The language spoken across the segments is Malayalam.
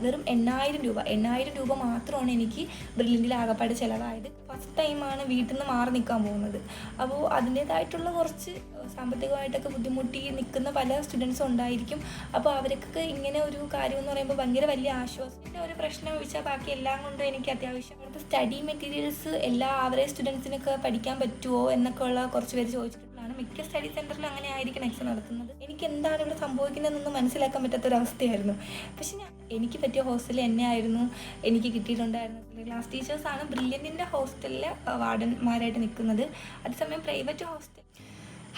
വെറും 8000 രൂപ മാത്രമാണ് എനിക്ക് ബ്രില്യൻറ്റിൽ ആകപ്പാട് ചിലവായത്. ഫസ്റ്റ് ടൈമാണ് വീട്ടിൽ നിന്ന് മാറി നിൽക്കാൻ പോകുന്നത്. അപ്പോൾ അതിൻ്റേതായിട്ടുള്ള കുറച്ച് സാമ്പത്തികമായിട്ടൊക്കെ ബുദ്ധിമുട്ടി നിൽക്കുന്ന പല സ്റ്റുഡൻസും ഉണ്ടായിരിക്കും. അപ്പോൾ അവർക്കൊക്കെ ഇങ്ങനെ ഒരു കാര്യം എന്ന് പറയുമ്പോൾ ഭയങ്കര വലിയ ആശ്വാസത്തിൻ്റെ ഒരു പ്രശ്നം ഒഴിച്ചാൽ ബാക്കി എല്ലാം കൊണ്ടും എനിക്ക് അത്യാവശ്യം അവിടുത്തെ സ്റ്റഡി മെറ്റീരിയൽസ് എല്ലാ ആവറേജ് സ്റ്റുഡൻസിനൊക്കെ പഠിക്കാൻ പറ്റുമോ എന്നൊക്കെ ഉള്ള കുറച്ച് പേര് ചോദിച്ചിട്ടുള്ളതാണ്. മിക്ക സ്റ്റഡി സെൻറ്ററിലും അങ്ങനെ ആയിരിക്കണം എക്സാം നടത്തുന്നത്. എനിക്ക് എന്താണ് ഇവിടെ സംഭവിക്കുന്നതെന്നൊന്നും മനസ്സിലാക്കാൻ പറ്റാത്തൊരവസ്ഥയായിരുന്നു. പക്ഷെ എനിക്ക് പറ്റിയ ഹോസ്റ്റലിൽ എന്നെ ആയിരുന്നു എനിക്ക് കിട്ടിയിട്ടുണ്ടായിരുന്നത്. ക്ലാസ് ടീച്ചേഴ്സാണ് ബ്രില്യൻറ്റിൻ്റെ ഹോസ്റ്റലിൽ വാർഡന്മാരായിട്ട് നിൽക്കുന്നത്. അതേസമയം പ്രൈവറ്റ് ഹോസ്റ്റൽ.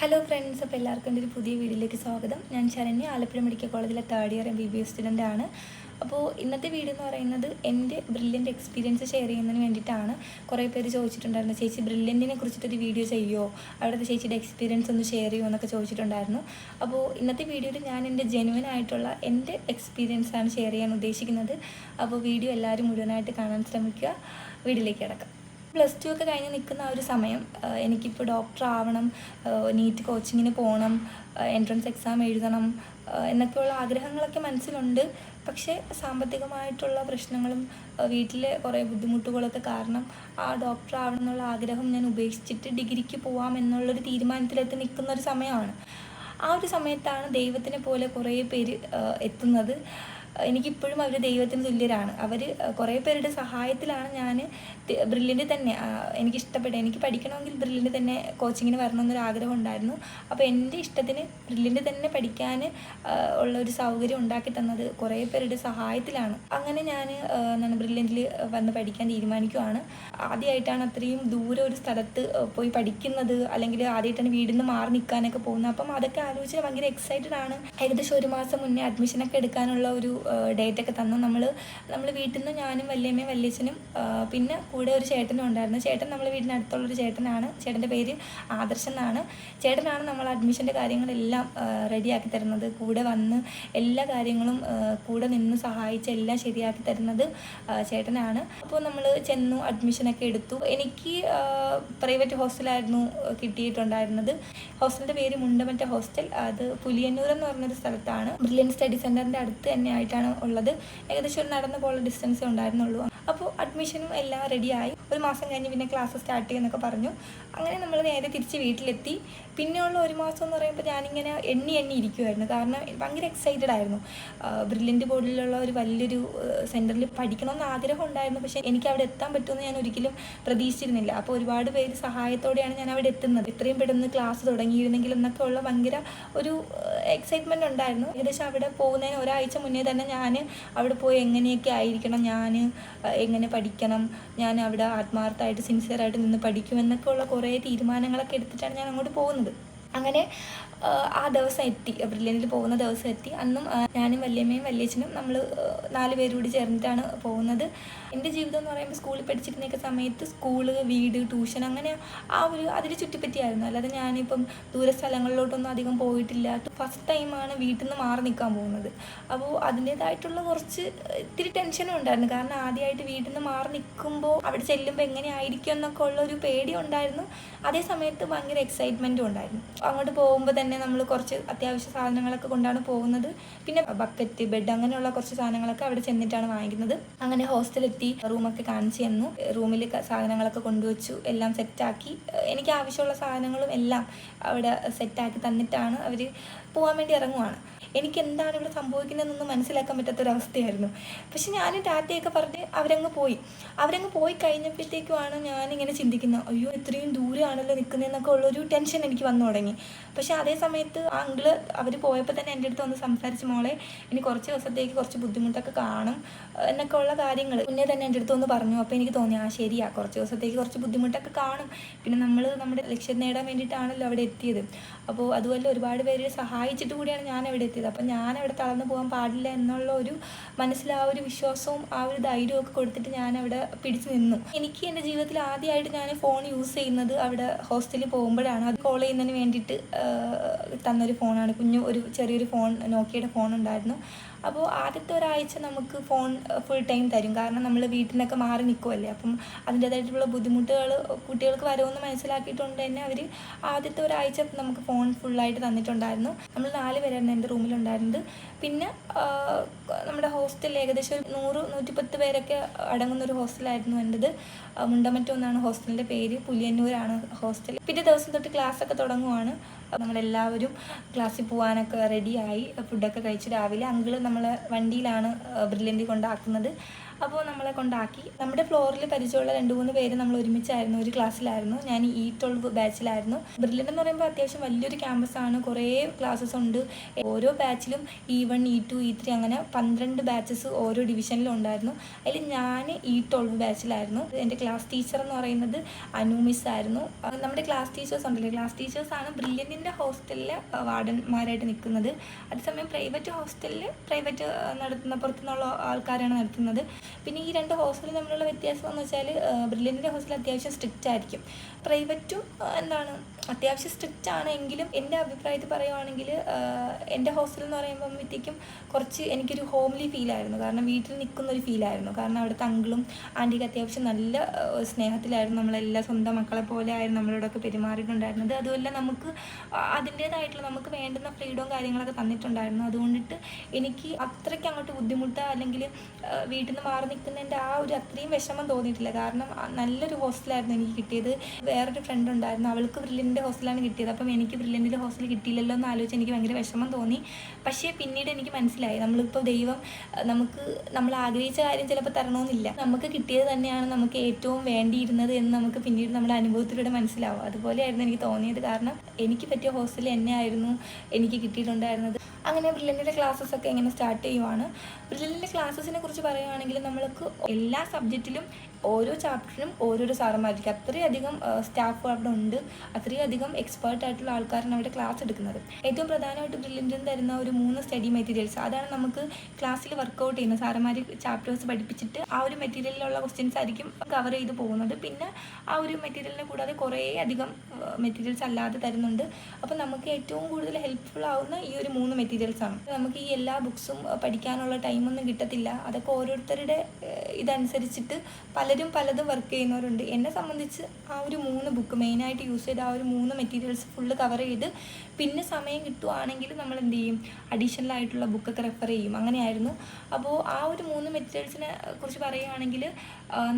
ഹലോ ഫ്രണ്ട്സ്, അപ്പോൾ എല്ലാവർക്കും എൻ്റെ ഒരു പുതിയ വീഡിയോയിലേക്ക് സ്വാഗതം. ഞാൻ ശരണ്യ, ആലപ്പുഴ മെഡിക്കൽ കോളേജിലെ 3rd ഇയർ MBBS സ്റ്റുഡൻ്റ് ആണ്. അപ്പോൾ ഇന്നത്തെ വീഡിയോ എന്ന് പറയുന്നത് എൻ്റെ ബ്രില്യൻ്റ് എക്സ്പീരിയൻസ് ഷെയർ ചെയ്യുന്നതിന് വേണ്ടിയിട്ടാണ്. കുറേ പേര് ചോദിച്ചിട്ടുണ്ടായിരുന്നു, ചേച്ചി ബ്രില്യൻറ്റിനെ കുറിച്ചിട്ടൊരു വീഡിയോ ചെയ്യുമോ, അവിടുത്തെ ചേച്ചിയുടെ എക്സ്പീരിയൻസ് ഒന്ന് ഷെയർ ചെയ്യുമോ എന്നൊക്കെ ചോദിച്ചിട്ടുണ്ടായിരുന്നു. അപ്പോൾ ഇന്നത്തെ വീഡിയോയിൽ ഞാൻ എൻ്റെ ജെനുവൻ ആയിട്ടുള്ള എൻ്റെ എക്സ്പീരിയൻസാണ് ഷെയർ ചെയ്യാൻ ഉദ്ദേശിക്കുന്നത്. അപ്പോൾ വീഡിയോ എല്ലാവരും മുഴുവനായിട്ട് കാണാൻ ശ്രമിക്കുക. വീഡിയോയിലേക്ക് കിടക്കാം. +2 ഒക്കെ കഴിഞ്ഞ് നിൽക്കുന്ന ആ ഒരു സമയം എനിക്കിപ്പോൾ ഡോക്ടർ ആവണം, നീറ്റ് കോച്ചിങ്ങിന് പോകണം, എൻട്രൻസ് എക്സാം എഴുതണം എന്നൊക്കെയുള്ള ആഗ്രഹങ്ങളൊക്കെ മനസ്സിലുണ്ട്. പക്ഷേ സാമ്പത്തികമായിട്ടുള്ള പ്രശ്നങ്ങളും വീട്ടിലെ കുറേ ബുദ്ധിമുട്ടുകളൊക്കെ കാരണം ആ ഡോക്ടർ ആവണം എന്നുള്ള ആഗ്രഹം ഞാൻ ഉപേക്ഷിച്ചിട്ട് ഡിഗ്രിക്ക് പോവാം എന്നുള്ളൊരു തീരുമാനത്തിലെത്തി നിൽക്കുന്നൊരു സമയമാണ്. ആ ഒരു സമയത്താണ് ദൈവത്തിനെ പോലെ കുറേ പേര് എത്തുന്നത്. എനിക്കിപ്പോഴും അവർ ദൈവത്തിന് തുല്യരാണ്. അവർ കുറേ പേരുടെ സഹായത്തിലാണ് ഞാൻ ബ്രില്യൻറ്റ് തന്നെ എനിക്ക് പഠിക്കണമെങ്കിൽ ബ്രില്യൻറ്റ് തന്നെ കോച്ചിങ്ങിന് വരണമെന്നൊരു ആഗ്രഹം ഉണ്ടായിരുന്നു. അപ്പോൾ എൻ്റെ ഇഷ്ടത്തിന് ബ്രില്യൻറ്റ് തന്നെ പഠിക്കാൻ ഉള്ളൊരു സൗകര്യം ഉണ്ടാക്കി തന്നത് കുറേ പേരുടെ സഹായത്തിലാണ്. അങ്ങനെ ഞാൻ ബ്രില്യൻറ്റിൽ വന്ന് പഠിക്കാൻ തീരുമാനിക്കുവാണ്. ആദ്യമായിട്ടാണ് അത്രയും ദൂരെ ഒരു സ്ഥലത്ത് പോയി പഠിക്കുന്നത്, അല്ലെങ്കിൽ ആദ്യമായിട്ടാണ് വീടിൽ നിന്ന് മാറി നിൽക്കാനൊക്കെ പോകുന്നത്. അപ്പം അതൊക്കെ ആലോചിച്ച് ഭയങ്കര എക്സൈറ്റഡ് ആണ്. ഏകദേശം 1 മാസം മുന്നേ അഡ്മിഷനൊക്കെ എടുക്കാനുള്ള ഒരു ഡേറ്റൊക്കെ തന്നു. നമ്മൾ വീട്ടിൽ നിന്ന് ഞാനും വല്യമ്മയും വല്യച്ഛനും പിന്നെ കൂടെ ഒരു ചേട്ടനും ഉണ്ടായിരുന്നു. ചേട്ടൻ നമ്മൾ വീടിനടുത്തുള്ളൊരു ചേട്ടനാണ്. ചേട്ടൻ്റെ പേര് ആദർശ് എന്നാണ്. ചേട്ടനാണ് നമ്മൾ അഡ്മിഷൻ്റെ കാര്യങ്ങളെല്ലാം റെഡിയാക്കി തരുന്നത്. കൂടെ വന്ന് എല്ലാ കാര്യങ്ങളും കൂടെ നിന്ന് സഹായിച്ച് എല്ലാം ശരിയാക്കി തരുന്നത് ചേട്ടനാണ്. അപ്പോൾ നമ്മൾ ചെന്നു, അഡ്മിഷനൊക്കെ എടുത്തു. എനിക്ക് പ്രൈവറ്റ് ഹോസ്റ്റലായിരുന്നു കിട്ടിയിട്ടുണ്ടായിരുന്നത്. ഹോസ്റ്റലിൻ്റെ പേര് മുണ്ടമറ്റ ഹോസ്റ്റൽ. അത് പുലിയന്നൂർ എന്ന് പറഞ്ഞൊരു സ്ഥലത്താണ്. ബ്രില്യൻറ്റ് സ്റ്റഡി സെൻറ്ററിൻ്റെ അടുത്ത് തന്നെ ആയിട്ടാണ് ഉള്ളത്. ഏകദേശം ഒരു നടന്നു പോകുന്ന ഡിസ്റ്റൻസേ ഉണ്ടായിരുന്നുള്ളൂ. അപ്പോൾ അഡ്മിഷനും എല്ലാം റെഡിയായി. 1 മാസം കഴിഞ്ഞ് പിന്നെ ക്ലാസ് സ്റ്റാർട്ട് ചെയ്യുമെന്നൊക്കെ പറഞ്ഞു. അങ്ങനെ നമ്മൾ നേരെ തിരിച്ച് വീട്ടിലെത്തി. പിന്നെയുള്ള 1 മാസം എന്ന് പറയുമ്പോൾ ഞാനിങ്ങനെ എണ്ണി ഇരിക്കുമായിരുന്നു. കാരണം ഭയങ്കര എക്സൈറ്റഡ് ആയിരുന്നു. ബ്രില്യൻറ്റ് ബോർഡിലുള്ള ഒരു വലിയൊരു സെൻറ്ററിൽ പഠിക്കണമെന്ന് ആഗ്രഹം ഉണ്ടായിരുന്നു. പക്ഷേ എനിക്ക് അവിടെ എത്താൻ പറ്റുമെന്ന് ഞാൻ ഒരിക്കലും പ്രതീക്ഷിച്ചിരുന്നില്ല. അപ്പോൾ ഒരുപാട് പേര് സഹായത്തോടെയാണ് ഞാൻ അവിടെ എത്തുന്നത്. ഇത്രയും പെട്ടെന്ന് ക്ലാസ് തുടങ്ങിയിരുന്നെങ്കിൽ എന്നൊക്കെ ഉള്ള ഭയങ്കര ഒരു എക്സൈറ്റ്മെൻറ്റ് ഉണ്ടായിരുന്നു. ഏകദേശം അവിടെ പോകുന്നതിന് ഒരാഴ്ച മുന്നേ തന്നെ ഞാൻ അവിടെ പോയി എങ്ങനെയൊക്കെ ആയിരിക്കണം, ഞാൻ എങ്ങനെ പഠിക്കണം, ഞാൻ അവിടെ ആത്മാർത്ഥമായിട്ട് സിൻസിയറായിട്ട് നിന്ന് പഠിക്കുമെന്നൊക്കെ ഉള്ള കുറേ തീരുമാനങ്ങളൊക്കെ എടുത്തിട്ടാണ് ഞാൻ അങ്ങോട്ട് പോകുന്നത്. അങ്ങനെ ആ ദിവസം എത്തി, ബ്രില്യൻറ്റിൽ പോകുന്ന ദിവസം എത്തി. അന്നും ഞാനും വല്യമ്മയും വല്യച്ഛനും നമ്മൾ 4 പേരും കൂടി ചേർന്നിട്ടാണ് പോകുന്നത്. എൻ്റെ ജീവിതം എന്ന് പറയുമ്പോൾ സ്കൂളിൽ പഠിച്ചിരുന്നൊക്കെ സമയത്ത് സ്കൂള്, വീട്, ട്യൂഷൻ അങ്ങനെ അതിൽ ചുറ്റിപ്പറ്റിയായിരുന്നു. അല്ലാതെ ഞാനിപ്പം ദൂര സ്ഥലങ്ങളിലോട്ടൊന്നും അധികം പോയിട്ടില്ല. ഫസ്റ്റ് ടൈമാണ് വീട്ടിൽ നിന്ന് മാറി നിൽക്കാൻ പോകുന്നത്. അപ്പോൾ അതിൻ്റേതായിട്ടുള്ള കുറച്ച് ഇത്തിരി ടെൻഷനും ഉണ്ടായിരുന്നു. കാരണം ആദ്യമായിട്ട് വീട്ടിൽ നിന്ന് മാറി നിൽക്കുമ്പോൾ അവിടെ ചെല്ലുമ്പോൾ എങ്ങനെയായിരിക്കും എന്നൊക്കെ ഉള്ളൊരു പേടി ഉണ്ടായിരുന്നു. അതേ സമയത്ത് ഭയങ്കര എക്സൈറ്റ്മെൻറ്റും ഉണ്ടായിരുന്നു. അങ്ങോട്ട് പോകുമ്പോൾ തന്നെ നമ്മൾ കുറച്ച് അത്യാവശ്യ സാധനങ്ങളൊക്കെ കൊണ്ടാണ് പോകുന്നത്. പിന്നെ ബക്കറ്റ്, ബെഡ് അങ്ങനെയുള്ള കുറച്ച് സാധനങ്ങളൊക്കെ അവിടെ ചെന്നിട്ടാണ് വാങ്ങിക്കുന്നത്. അങ്ങനെ ഹോസ്റ്റലെത്തി റൂമൊക്കെ കാണിച്ചു തന്നു. റൂമിൽ സാധനങ്ങളൊക്കെ കൊണ്ടുവച്ചു, എല്ലാം സെറ്റാക്കി. എനിക്ക് ആവശ്യമുള്ള സാധനങ്ങളും എല്ലാം അവിടെ സെറ്റാക്കി തന്നിട്ടാണ് അവർ പോകാൻ വേണ്ടി ഇറങ്ങുവാണ്. എനിക്ക് എന്താണ് ഇവിടെ സംഭവിക്കുന്നതെന്നൊന്നും മനസ്സിലാക്കാൻ പറ്റാത്തൊരവസ്ഥയായിരുന്നു. പക്ഷെ ഞാൻ ടാറ്റയൊക്കെ പറഞ്ഞ് അവരങ്ങ് പോയി കഴിഞ്ഞപ്പോഴത്തേക്കുമാണ് ഞാനിങ്ങനെ ചിന്തിക്കുന്നത്, അയ്യോ ഇത്രയും ദൂരെയാണല്ലോ നിൽക്കുന്നതെന്നൊക്കെ ഉള്ളൊരു ടെൻഷൻ എനിക്ക് വന്നു തുടങ്ങി. പക്ഷേ അതേ സമയത്ത് അവർ പോയപ്പോൾ തന്നെ എൻ്റെ അടുത്ത് വന്ന് സംസാരിച്ച്, മോളെ ഇനി കുറച്ച് ദിവസത്തേക്ക് കുറച്ച് ബുദ്ധിമുട്ടൊക്കെ കാണും എന്നൊക്കെ ഉള്ള കാര്യങ്ങൾ മുന്നേ തന്നെ എൻ്റെ അടുത്ത് ഒന്ന് പറഞ്ഞു. അപ്പോൾ എനിക്ക് തോന്നി, ശരിയാ, കുറച്ച് ദിവസത്തേക്ക് കുറച്ച് ബുദ്ധിമുട്ടൊക്കെ കാണും. പിന്നെ നമ്മൾ നമ്മുടെ ലക്ഷ്യം നേടാൻ വേണ്ടിയിട്ടാണല്ലോ അവിടെ എത്തിയത്. അപ്പോൾ അതുപോലെ ഒരുപാട് പേര് സഹായിച്ചിട്ട് കൂടിയാണ് ഞാൻ അവിടെ എത്തിയത്. അപ്പം ഞാൻ അവിടെ തളർന്നു പോകാൻ പാടില്ല എന്നുള്ള ഒരു മനസ്സിൽ ആ ഒരു വിശ്വാസവും ആ ഒരു ധൈര്യവും ഒക്കെ കൊടുത്തിട്ട് ഞാൻ അവിടെ പിടിച്ചു നിന്നു. എനിക്ക് എൻ്റെ ജീവിതത്തിൽ ആദ്യമായിട്ട് ഞാൻ ഫോൺ യൂസ് ചെയ്യുന്നത് അവിടെ ഹോസ്റ്റലിൽ പോകുമ്പോഴാണ്. അത് കോൾ ചെയ്യുന്നതിന് വേണ്ടിയിട്ട് തന്നൊരു ഫോണാണ്. ചെറിയൊരു ഫോൺ, നോക്കിയുടെ ഫോൺ ഉണ്ടായിരുന്നു. അപ്പോൾ ആദ്യത്തെ ഒരാഴ്ച നമുക്ക് ഫോൺ ഫുൾ ടൈം തരും. കാരണം നമ്മൾ വീട്ടിൽ നിന്നൊക്കെ മാറി നിൽക്കുമല്ലേ. അപ്പം അതിൻ്റേതായിട്ടുള്ള ബുദ്ധിമുട്ടുകൾ കുട്ടികൾക്ക് വരുമെന്ന് മനസ്സിലാക്കിയിട്ടുണ്ട് തന്നെ അവർ ആദ്യത്തെ ഒരാഴ്ച നമുക്ക് ഫോൺ ഫുള്ളായിട്ട് തന്നിട്ടുണ്ടായിരുന്നു. നമ്മൾ 4 പേരായിരുന്നു എൻ്റെ റൂമിലുണ്ടായിരുന്നത്. പിന്നെ നമ്മുടെ ഹോസ്റ്റലിൽ ഏകദേശം ഒരു 100-110 പേരൊക്കെ അടങ്ങുന്നൊരു ഹോസ്റ്റലായിരുന്നു എൻ്റെത്. മുണ്ടമറ്റം എന്നാണ് ഹോസ്റ്റലിൻ്റെ പേര്, പുലിയന്നൂരാണ് ഹോസ്റ്റൽ. പിറ്റേ ദിവസം തൊട്ട് ക്ലാസ്സൊക്കെ തുടങ്ങുവാണ്. നമ്മളെല്ലാവരും ക്ലാസ്സിൽ പോകാനൊക്കെ റെഡിയായി, ഫുഡൊക്കെ കഴിച്ച് രാവിലെ അങ്കിള് നമ്മളെ വണ്ടിയിലാണ് ബ്രില്യൻറ്റിൽ കൊണ്ടാക്കുന്നത്. അപ്പോൾ നമ്മളെ കൊണ്ടാക്കി. നമ്മുടെ ഫ്ലോറിൽ പരിചയമുള്ള 2-3 പേര് നമ്മൾ ഒരുമിച്ചായിരുന്നു, ഒരു ക്ലാസ്സിലായിരുന്നു. ഞാൻ E12 ബാച്ചിലായിരുന്നു. ബ്രില്യൻ്റ് എന്ന് പറയുമ്പോൾ അത്യാവശ്യം വലിയൊരു ക്യാമ്പസാണ്, കുറേ ക്ലാസ്സസ് ഉണ്ട്. ഓരോ ബാച്ചിലും E1, E2, E3 അങ്ങനെ 12 ബാച്ചസ് ഓരോ ഡിവിഷനിലും ഉണ്ടായിരുന്നു. അതിൽ ഞാൻ E12 ബാച്ചിലായിരുന്നു. എൻ്റെ ക്ലാസ് ടീച്ചർ എന്ന് പറയുന്നത് അനു മിസ് ആയിരുന്നു. നമ്മുടെ ക്ലാസ് ടീച്ചേഴ്സ് ഉണ്ടല്ലോ, ക്ലാസ് ടീച്ചേഴ്സാണ് ബ്രില്യൻറ്റിൻ്റെ ഹോസ്റ്റലിലെ വാർഡന്മാരായിട്ട് നിൽക്കുന്നത്. അതേസമയം പ്രൈവറ്റ് ഹോസ്റ്റലിൽ പ്രൈവറ്റ് നടത്തുന്ന പുറത്തുനിന്നുള്ള ആൾക്കാരാണ് നടത്തുന്നത്. പിന്നെ ഈ 2 ഹോസ്റ്റലും തമ്മിലുള്ള വ്യത്യാസം എന്ന് വെച്ചാൽ ബ്രില്യൻറ്റിൻ്റെ ഹോസ്റ്റൽ അത്യാവശ്യം സ്ട്രിക്റ്റ് ആയിരിക്കും. പ്രൈവറ്റും അത്യാവശ്യം സ്ട്രിക്റ്റ് ആണ്. എങ്കിലും എൻ്റെ അഭിപ്രായത്തിൽ പറയുവാണെങ്കിൽ എൻ്റെ ഹോസ്റ്റൽ എന്ന് പറയുമ്പോഴത്തേക്കും കുറച്ച് എനിക്കൊരു ഹോംലി ഫീലായിരുന്നു. കാരണം വീട്ടിൽ നിൽക്കുന്നൊരു ഫീലായിരുന്നു. കാരണം അവിടുത്തെ അങ്കിളും ആൻറ്റിക്ക് അത്യാവശ്യം നല്ല സ്നേഹത്തിലായിരുന്നു. നമ്മളെല്ലാം സ്വന്തം മക്കളെ പോലെ ആയിരുന്നു നമ്മളോടൊക്കെ പെരുമാറിയിട്ടുണ്ടായിരുന്നത്. അതുമല്ല നമുക്ക് അതിൻ്റേതായിട്ടുള്ള നമുക്ക് വേണ്ടുന്ന ഫ്രീഡവും കാര്യങ്ങളൊക്കെ തന്നിട്ടുണ്ടായിരുന്നു. അതുകൊണ്ടിട്ട് എനിക്ക് അത്രയ്ക്ക് അങ്ങോട്ട് ബുദ്ധിമുട്ട് അല്ലെങ്കിൽ വീട്ടിൽ നിന്ന് മാറി നിൽക്കുന്നതിൻ്റെ ആ ഒരു അത്രയും വിഷമം തോന്നിയിട്ടില്ല. കാരണം നല്ലൊരു ഹോസ്റ്റലായിരുന്നു എനിക്ക് കിട്ടിയത്. വേറൊരു ഫ്രണ്ട് ഉണ്ടായിരുന്നു, അവൾക്ക് ബ്രില്യൻറ്റിൻ്റെ ഹോസ്റ്റലാണ് കിട്ടിയത്. അപ്പം എനിക്ക് ബ്രില്യൻറ്റിൻ്റെ ഹോസ്റ്റൽ കിട്ടിയില്ലല്ലോ എന്ന് ആലോചിച്ച് എനിക്ക് ഭയങ്കര വിഷമം തോന്നി. പക്ഷേ പിന്നീട് എനിക്ക് മനസ്സിലായി, നമ്മളിപ്പോൾ ദൈവം നമ്മൾ ആഗ്രഹിച്ച കാര്യം ചിലപ്പോൾ തരണമെന്നില്ല, നമുക്ക് കിട്ടിയത് തന്നെയാണ് നമുക്ക് ഏറ്റവും വേണ്ടിയിരുന്നത് എന്ന് നമുക്ക് പിന്നീട് നമ്മുടെ അനുഭവത്തിലൂടെ മനസ്സിലാവും. അതുപോലെയായിരുന്നു എനിക്ക് തോന്നിയത്. കാരണം എനിക്ക് പറ്റിയ ഹോസ്റ്റൽ എന്നെ ആയിരുന്നു എനിക്ക് കിട്ടിയിട്ടുണ്ടായിരുന്നത്. അങ്ങനെ ബ്രില്യൻറ്റിൻ്റെ ക്ലാസ്സസൊക്കെ എങ്ങനെ സ്റ്റാർട്ട് ചെയ്യുവാണ്. ബ്രില്യൻറ്റിൻ്റെ ക്ലാസ്സസിനെ കുറിച്ച് പറയുകയാണെങ്കിൽ നമ്മൾക്ക് എല്ലാ സബ്ജക്റ്റിലും ഓരോ ചാപ്റ്ററിനും ഓരോരോ സാറന്മാർക്ക് അത്രയധികം സ്റ്റാഫ് അവിടെ ഉണ്ട്. അത്രയധികം എക്സ്പേർട്ടായിട്ടുള്ള ആൾക്കാരാണ് അവിടെ ക്ലാസ് എടുക്കുന്നത്. ഏറ്റവും പ്രധാനമായിട്ട് ബ്രില്യൻറ്റിന് തരുന്ന ഒരു 3 സ്റ്റഡി മെറ്റീരിയൽസ്, അതാണ് നമുക്ക് ക്ലാസ്സിൽ വർക്കൗട്ട് ചെയ്യുന്നത്. സാറന്മാർ ചാപ്റ്റേഴ്സ് പഠിപ്പിച്ചിട്ട് ആ ഒരു മെറ്റീരിയലിലുള്ള ക്വസ്റ്റ്യൻസ് ആയിരിക്കും കവർ ചെയ്ത് പോകുന്നത്. പിന്നെ ആ ഒരു മെറ്റീരിയലിനെ കൂടാതെ കുറേ അധികം മെറ്റീരിയൽസ് അല്ലാതെ തരുന്നുണ്ട്. അപ്പോൾ നമുക്ക് ഏറ്റവും കൂടുതൽ ഹെൽപ്ഫുൾ ആവുന്ന ഈ ഒരു 3 മെറ്റീരിയൽസാണ്. നമുക്ക് ഈ എല്ലാ ബുക്സും പഠിക്കാനുള്ള ടൈമൊന്നും കിട്ടത്തില്ല. അതൊക്കെ ഓരോരുത്തരുടെ ഇതനുസരിച്ചിട്ട് പലരും പലതും വർക്ക് ചെയ്യുന്നവരുണ്ട്. എന്നെ സംബന്ധിച്ച് ആ ഒരു 3 ബുക്ക് മെയിനായിട്ട് യൂസ് ചെയ്ത് ആ ഒരു 3 മെറ്റീരിയൽസ് ഫുള്ള് കവർ ചെയ്ത് പിന്നെ സമയം കിട്ടുവാണെങ്കിൽ നമ്മൾ എന്ത് ചെയ്യും, അഡീഷണലായിട്ടുള്ള ബുക്കൊക്കെ റെഫർ ചെയ്യും. അങ്ങനെയായിരുന്നു. അപ്പോൾ ആ ഒരു 3 മെറ്റീരിയൽസിനെ കുറിച്ച് പറയുകയാണെങ്കിൽ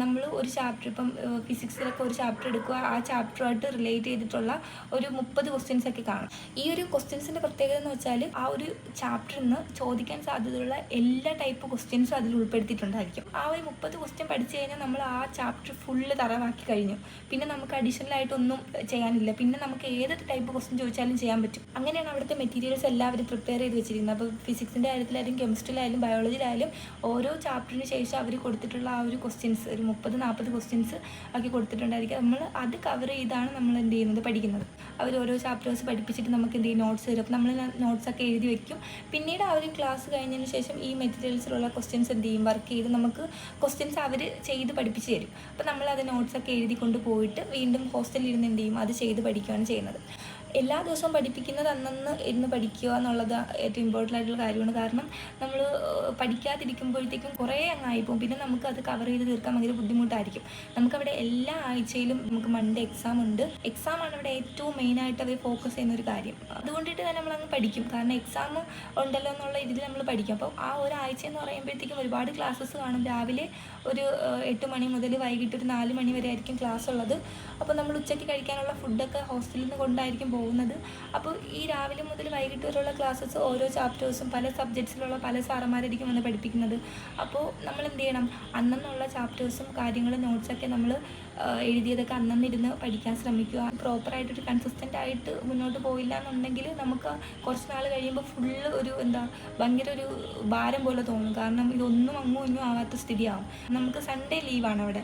നമ്മൾ ഒരു ചാപ്റ്റർ, ഇപ്പം ഫിസിക്സിലൊക്കെ ഒരു ചാപ്റ്റർ എടുക്കുക, ആ ചാപ്റ്ററുമായിട്ട് റിലേറ്റ് ചെയ്തിട്ടുള്ള ഒരു 30 ക്വസ്റ്റ്യൻസ് ഒക്കെ കാണും. ഈ ഒരു ക്വസ്റ്റ്യൻസിൻ്റെ പ്രത്യേകത എന്ന് വെച്ചാൽ ആ ഒരു ചാപ്റ്ററിൽ നിന്ന് ചോദിക്കാൻ സാധ്യതയുള്ള എല്ലാ ടൈപ്പ് ക്വസ്റ്റ്യൻസും അതിൽ ഉൾപ്പെടുത്തിയിട്ടുണ്ടായിരിക്കും. ആ ഒരു 30 ക്വസ്റ്റ്യൻ പഠിച്ചു കഴിഞ്ഞാൽ നമ്മൾ ആ ചാപ്റ്റർ ഫുള്ള് തറവാക്കി കഴിഞ്ഞു. പിന്നെ നമുക്ക് അഡീഷണലായിട്ടൊന്നും ചെയ്യാനില്ല. പിന്നെ നമുക്ക് ഏത് ടൈപ്പ് ക്വസ്റ്റ്യൻ ചോദിച്ചാലും ചെയ്യാൻ പറ്റും. അങ്ങനെയാണ് അവിടുത്തെ മെറ്റീരിയൽസ് എല്ലാവരും പ്രിപ്പയർ ചെയ്ത് വെച്ചിരിക്കുന്നത്. അപ്പോൾ ഫിസിക്സിൻ്റെ കാര്യത്തിലായാലും കെമിസ്ട്രിയിലായാലും ബയോളജിയിലായാലും ഓരോ ചാപ്റ്ററിന് ശേഷം അവർ കൊടുത്തിട്ടുള്ള ആ ഒരു ക്വസ്റ്റ്യൻസ് ഒരു 30-40 ക്വസ്റ്റ്യൻസ് ആക്കി കൊടുത്തിട്ടുണ്ടായിരിക്കും. നമ്മൾ അത് കവർ ചെയ്താണ് നമ്മൾ എന്ത് ചെയ്യുന്നത്, പഠിക്കുന്നത്. അവർ ഓരോ ചാപ്റ്റേഴ്സ് പഠിപ്പിച്ചിട്ട് നമുക്ക് എന്ത് ചെയ്യും, നോട്ട്സ് തരും. അപ്പോൾ നമ്മൾ നോട്ട്സൊക്കെ എഴുതി വെക്കും. പിന്നീട് ആ ഒരു ക്ലാസ് കഴിഞ്ഞതിന് ശേഷം ഈ മെറ്റീരിയൽസിലുള്ള ക്വസ്റ്റ്യൻസ് എന്ത് ചെയ്യും, വർക്ക് ചെയ്ത് നമുക്ക് ക്വസ്റ്റ്യൻസ് അവർ ചെയ്ത് പഠിപ്പിച്ച് തരും. അപ്പോൾ നമ്മളത് നോട്ട്സൊക്കെ എഴുതി കൊണ്ട് പോയിട്ട് വീണ്ടും ഹോസ്റ്റലിൽ ഇരുന്ന് എന്ത് ചെയ്യും, അത് ചെയ്ത് പഠിക്കുകയാണ് ചെയ്യുന്നത്. എല്ലാ ദിവസവും പഠിപ്പിക്കുന്നത് അന്നന്ന് ഇരുന്ന് പഠിക്കുക എന്നുള്ളത് ഏറ്റവും ഇമ്പോർട്ടൻ്റ് ആയിട്ടുള്ള കാര്യമാണ്. കാരണം നമ്മൾ പഠിക്കാതിരിക്കുമ്പോഴത്തേക്കും കുറേ അങ്ങായിപ്പോവും. പിന്നെ നമുക്ക് അത് കവർ ചെയ്ത് തീർക്കാൻ ഭയങ്കര ബുദ്ധിമുട്ടായിരിക്കും. നമുക്കവിടെ എല്ലാ ആഴ്ചയിലും നമുക്ക് മൺഡേ എക്സാം ഉണ്ട്. എക്സാമാണ് അവിടെ ഏറ്റവും മെയിനായിട്ട് അവർ ഫോക്കസ് ചെയ്യുന്ന ഒരു കാര്യം. അതുകൊണ്ടിട്ട് തന്നെ നമ്മളങ്ങ് പഠിക്കും. കാരണം എക്സാം ഉണ്ടല്ലോ എന്നുള്ള ഇതിൽ നമ്മൾ പഠിക്കും. അപ്പോൾ ആ ഒരാഴ്ച എന്ന് പറയുമ്പോഴത്തേക്കും ഒരുപാട് ക്ലാസ്സസ് കാണും. രാവിലെ ഒരു 8 മണി മുതൽ വൈകിട്ട് ഒരു 4 മണി വരെ ആയിരിക്കും ക്ലാസ് ഉള്ളത്. അപ്പോൾ നമ്മൾ ഉച്ചയ്ക്ക് കഴിക്കാനുള്ള ഫുഡൊക്കെ ഹോസ്റ്റലിൽ നിന്ന് കൊണ്ടായിരിക്കും പോകുന്നത്. അപ്പോൾ ഈ രാവിലെ മുതൽ വൈകിട്ട് വരെയുള്ള ക്ലാസ്സസ് ഓരോ ചാപ്റ്റേഴ്സും പല സബ്ജക്ട്സിലുള്ള പല സാറന്മാരായിരിക്കും വന്ന് പഠിപ്പിക്കുന്നത്. അപ്പോൾ നമ്മൾ എന്ത് ചെയ്യണം, അന്നുള്ള ചാപ്റ്റേഴ്സും കാര്യങ്ങളും നോട്ട്സൊക്കെ നമ്മൾ എഴുതിയതൊക്കെ അന്നിരുന്ന് പഠിക്കാൻ ശ്രമിക്കുക. പ്രോപ്പറായിട്ടൊരു കൺസിസ്റ്റൻ്റ് ആയിട്ട് മുന്നോട്ട് പോയില്ല എന്നുണ്ടെങ്കിൽ നമുക്ക് കുറച്ച് നാൾ കഴിയുമ്പോൾ ഫുള്ള് ഒരു ഭയങ്കര ഒരു ഭാരം പോലെ തോന്നും. കാരണം ഇതൊന്നും അങ്ങും ഇങ്ങും ആവാത്ത സ്ഥിതിയാവും. നമുക്ക് സൺഡേ ലീവാണ് അവിടെ,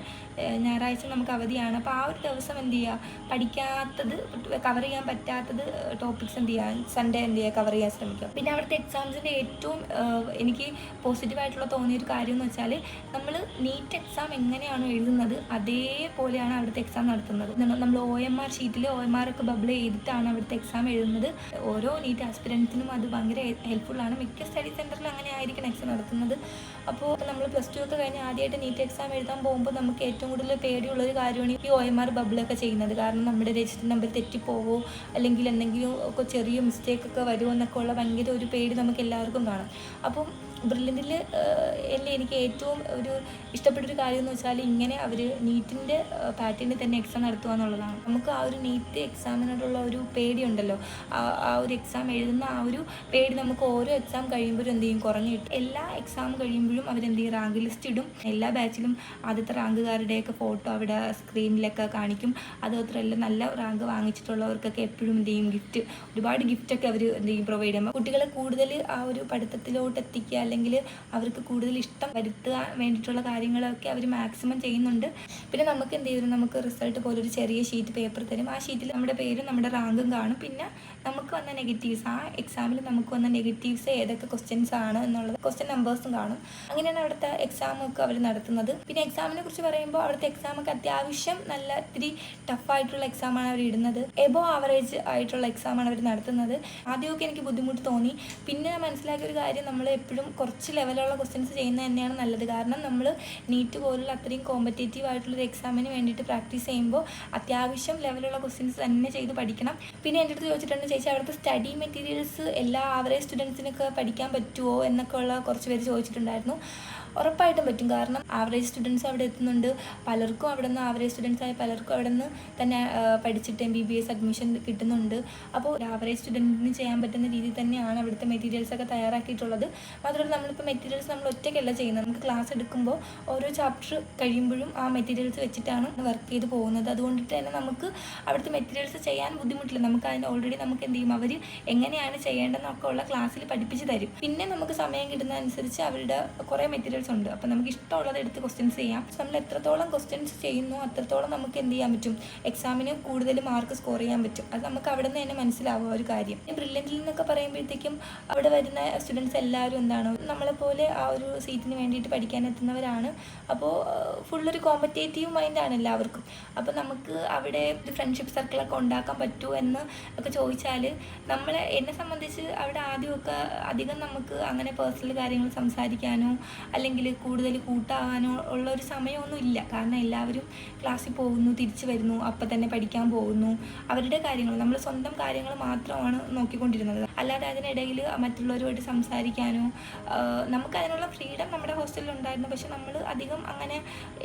ഞായറാഴ്ച നമുക്ക് അവധിയാണ്. അപ്പോൾ ആ ഒരു ദിവസം എന്ത് ചെയ്യുക, പഠിക്കാത്തത് കവർ ചെയ്യാൻ പറ്റാത്തത് ടോപ്പിക്സ് എന്ത് ചെയ്യുക, സൺഡേ എന്ത് ചെയ്യുക, കവർ ചെയ്യാൻ ശ്രമിക്കുക. പിന്നെ അവിടുത്തെ എക്സാംസിൻ്റെ ഏറ്റവും എനിക്ക് പോസിറ്റീവായിട്ടുള്ള തോന്നിയൊരു കാര്യം എന്ന് വെച്ചാൽ നമ്മൾ നീറ്റ് എക്സാം എങ്ങനെയാണോ എഴുതുന്നത് അതേപോലെയാണ് അവിടുത്തെ എക്സാം നടത്തുന്നത്. നമ്മൾ OMR ഷീറ്റിൽ OMR ഒക്കെ ബബിൾ ചെയ്തിട്ടാണ് അവിടുത്തെ എക്സാം എഴുതുന്നത്. ഓരോ നീറ്റ് ആസ്പിരൻസിനും അത് ഭയങ്കര ഹെൽപ്ഫുള്ളാണ്. മിക്ക സ്റ്റഡി സെൻറ്ററിലും അങ്ങനെ ആയിരിക്കണം എക്സാം നടത്തുന്നത്. അപ്പോൾ നമ്മൾ +2 ഒക്കെ കഴിഞ്ഞ് ആദ്യമായിട്ട് നീറ്റ് എക്സാം എഴുതാൻ പോകുമ്പോൾ നമുക്ക് ഏറ്റവും കൂടുതൽ പേടിയുള്ളൊരു കാര്യമാണ് ഈ OMR ബബിളൊക്കെ ചെയ്യുന്നത്. കാരണം നമ്മുടെ രജിസ്റ്റർ നമ്പർ തെറ്റിപ്പോവോ അല്ലെങ്കിൽ എന്തെങ്കിലും ഒക്കെ ചെറിയ മിസ്റ്റേക്കൊക്കെ വരുമോ എന്നൊക്കെ ഉള്ള ഭയങ്കര ഒരു പേടി നമുക്ക് എല്ലാവർക്കും കാണും. അപ്പം ബ്രില്യൻറ്റിൽ എനിക്ക് ഏറ്റവും ഒരു ഇഷ്ടപ്പെട്ടൊരു കാര്യം എന്ന് വെച്ചാൽ ഇങ്ങനെ അവർ നീറ്റിൻ്റെ പാറ്റേണിൽ തന്നെ എക്സാം നടത്തുക എന്നുള്ളതാണ്. നമുക്ക് ആ ഒരു നീറ്റ് എക്സാമിനോടുള്ള ഒരു പേടിയുണ്ടല്ലോ, ആ ഒരു എക്സാം എഴുതുന്ന ആ ഒരു പേടി നമുക്ക് ഓരോ എക്സാം കഴിയുമ്പോഴും എന്ത് ചെയ്യും, കുറഞ്ഞു കിട്ടും. എല്ലാ എക്സാം കഴിയുമ്പോഴും അവരെന്ത് ചെയ്യും, റാങ്ക് ലിസ്റ്റ് ഇടും. എല്ലാ ബാച്ചിലും ആദ്യത്തെ റാങ്കുകാരുടെയൊക്കെ ഫോട്ടോ അവിടെ സ്ക്രീനിലൊക്കെ കാണിക്കും. അതുമാത്രമല്ല നല്ല റാങ്ക് വാങ്ങിച്ചിട്ടുള്ളവർക്കൊക്കെ എപ്പോഴും എന്ത് ചെയ്യും, ഒരുപാട് ഗിഫ്റ്റൊക്കെ അവർ എന്ത് ചെയ്യും, പ്രൊവൈഡ് ചെയ്യും. കുട്ടികളെ കൂടുതൽ ആ ഒരു പഠിത്തത്തിലോട്ട് എത്തിക്കുക, അല്ലെങ്കിൽ അവർക്ക് കൂടുതൽ ഇഷ്ടം വരുത്താൻ വേണ്ടിയിട്ടുള്ള കാര്യങ്ങളൊക്കെ അവർ മാക്സിമം ചെയ്യുന്നുണ്ട്. പിന്നെ നമുക്ക് എന്ത് ചെയ്യും, നമുക്ക് റിസൾട്ട് പോലെ ഒരു ചെറിയ ഷീറ്റ് പേപ്പർ തരും. ആ ഷീറ്റിൽ നമ്മുടെ പേരും നമ്മുടെ റാങ്കും കാണും. പിന്നെ നമുക്ക് വന്ന നെഗറ്റീവ്സ്, ആ എക്സാമിൽ നമുക്ക് വന്ന നെഗറ്റീവ്സ് ഏതൊക്കെ ക്വസ്റ്റ്യൻസ് ആണ് എന്നുള്ളത് ക്വസ്റ്റ്യൻ നമ്പേഴ്സും കാണും. അങ്ങനെയാണ് അവിടുത്തെ എക്സാമൊക്കെ അവർ നടത്തുന്നത്. പിന്നെ എക്സാമിനെ കുറിച്ച് പറയുമ്പോൾ അവിടുത്തെ എക്സാമൊക്കെ അത്യാവശ്യം നല്ല ഇത്തിരി ടഫായിട്ടുള്ള എക്സാമാണ് അവർ ഇടുന്നത്. എബോ ആവറേജ് ആയിട്ടുള്ള എക്സാമാണ് അവർ നടത്തുന്നത്. ആദ്യമൊക്കെ എനിക്ക് ബുദ്ധിമുട്ട് തോന്നി. പിന്നെ മനസ്സിലാക്കിയ ഒരു കാര്യം, നമ്മൾ എപ്പോഴും കുറച്ച് ലെവലുള്ള ക്വസ്റ്റ്യൻസ് ചെയ്യുന്നത് തന്നെയാണ് നല്ലത്. കാരണം നമ്മൾ നീറ്റ് പോലുള്ള അത്രയും കോമ്പറ്റേറ്റീവ് ആയിട്ടുള്ളൊരു എക്സാമിന് വേണ്ടിയിട്ട് പ്രാക്ടീസ് ചെയ്യുമ്പോൾ അത്യാവശ്യം ലെവലുള്ള ക്വസ്റ്റ്യൻസ് തന്നെ ചെയ്ത് പഠിക്കണം. പിന്നെ എൻ്റെ അടുത്ത് ചോദിച്ചിട്ടുണ്ട്, ചേച്ചി അവിടുത്തെ സ്റ്റഡി മെറ്റീരിയൽസ് എല്ലാ ആവറേജ് സ്റ്റുഡൻസിനൊക്കെ പഠിക്കാൻ പറ്റുമോ എന്നൊക്കെ ഉള്ള കുറച്ച് പേര് ചോദിച്ചിട്ടുണ്ടായിരുന്നു. ഉറപ്പായിട്ടും പറ്റും. കാരണം ആവറേജ് സ്റ്റുഡൻസ് അവിടെ എത്തുന്നുണ്ട്. പലർക്കും അവിടെ നിന്ന്, ആവറേജ് സ്റ്റുഡൻസായ പലർക്കും അവിടെ നിന്ന് തന്നെ പഠിച്ചിട്ട് MBBS അഡ്മിഷൻ കിട്ടുന്നുണ്ട്. അപ്പോൾ ഒരു ആവറേജ് സ്റ്റുഡൻറ്റിന് ചെയ്യാൻ പറ്റുന്ന രീതിയിൽ തന്നെയാണ് അവിടുത്തെ മെറ്റീരിയൽസൊക്കെ തയ്യാറാക്കിയിട്ടുള്ളത്. മാത്രമല്ല നമ്മളിപ്പോൾ മെറ്റീരിയൽസ് നമ്മൾ ഒറ്റയ്ക്കല്ല ചെയ്യുന്നത്. നമുക്ക് ക്ലാസ് എടുക്കുമ്പോൾ ഓരോ ചാപ്റ്റർ കഴിയുമ്പോഴും ആ മെറ്റീരിയൽസ് വെച്ചിട്ടാണ് വർക്ക് ചെയ്ത് പോകുന്നത്. അതുകൊണ്ടിട്ട് തന്നെ നമുക്ക് അവിടുത്തെ മെറ്റീരിയൽസ് ചെയ്യാൻ ബുദ്ധിമുട്ടില്ല. നമുക്ക് അതിന് ഓൾറെഡി നമുക്ക് എന്ത് ചെയ്യും, അവർ എങ്ങനെയാണ് ചെയ്യേണ്ടതെന്നൊക്കെ ഉള്ള ക്ലാസ്സിൽ പഠിപ്പിച്ച് തരും. പിന്നെ നമുക്ക് സമയം കിട്ടുന്നതനുസരിച്ച് അവരുടെ കുറേ മെറ്റീരിയൽസ് ഉണ്ട്. അപ്പോൾ നമുക്ക് ഇഷ്ടമുള്ളത് എടുത്ത് ക്വസ്റ്റ്യൻസ് ചെയ്യാം. നമ്മൾ എത്രത്തോളം ക്വസ്റ്റ്യൻസ് ചെയ്യുന്നു അത്രത്തോളം നമുക്ക് എന്ത് ചെയ്യാൻ പറ്റും, എക്സാമിന് കൂടുതൽ മാർക്ക് സ്കോർ ചെയ്യാൻ പറ്റും. അത് നമുക്ക് അവിടെ നിന്ന് തന്നെ മനസ്സിലാവുക ഒരു കാര്യം. ബ്രില്യൻറ്റിൽ നിന്നൊക്കെ പറയുമ്പോഴത്തേക്കും അവിടെ വരുന്ന സ്റ്റുഡൻസ് എല്ലാവരും എന്താണ്, നമ്മളെപ്പോലെ ആ ഒരു സീറ്റിന് വേണ്ടിയിട്ട് പഠിക്കാൻ എത്തുന്നവരാണ്. അപ്പോൾ ഫുള്ളൊരു കോമ്പറ്റേറ്റീവ് മൈൻഡാണ് എല്ലാവർക്കും. അപ്പോൾ നമുക്ക് അവിടെ ഒരു ഫ്രണ്ട്ഷിപ്പ് സർക്കിളൊക്കെ ഉണ്ടാക്കാൻ പറ്റുമോ എന്ന് ഒക്കെ ചോദിച്ചാൽ, എന്നെ സംബന്ധിച്ച് അവിടെ ആദ്യമൊക്കെ അധികം നമുക്ക് അങ്ങനെ പേഴ്സണൽ കാര്യങ്ങൾ സംസാരിക്കാനോ അല്ലെങ്കിൽ കൂടുതൽ കൂട്ടാകാനോ ഉള്ള ഒരു സമയമൊന്നും ഇല്ല. കാരണം എല്ലാവരും ക്ലാസ്സിൽ പോകുന്നു, തിരിച്ചു വരുന്നു, അപ്പം തന്നെ പഠിക്കാൻ പോകുന്നു. അവരുടെ കാര്യങ്ങൾ, നമ്മൾ സ്വന്തം കാര്യങ്ങൾ മാത്രമാണ് നോക്കിക്കൊണ്ടിരുന്നത്. അല്ലാതെ അതിനിടയിൽ മറ്റുള്ളവരുമായിട്ട് സംസാരിക്കാനോ നമുക്കതിനുള്ള ഫ്രീഡം നമ്മുടെ ഹോസ്റ്റലിൽ ഉണ്ടായിരുന്നു. പക്ഷെ നമ്മൾ അധികം അങ്ങനെ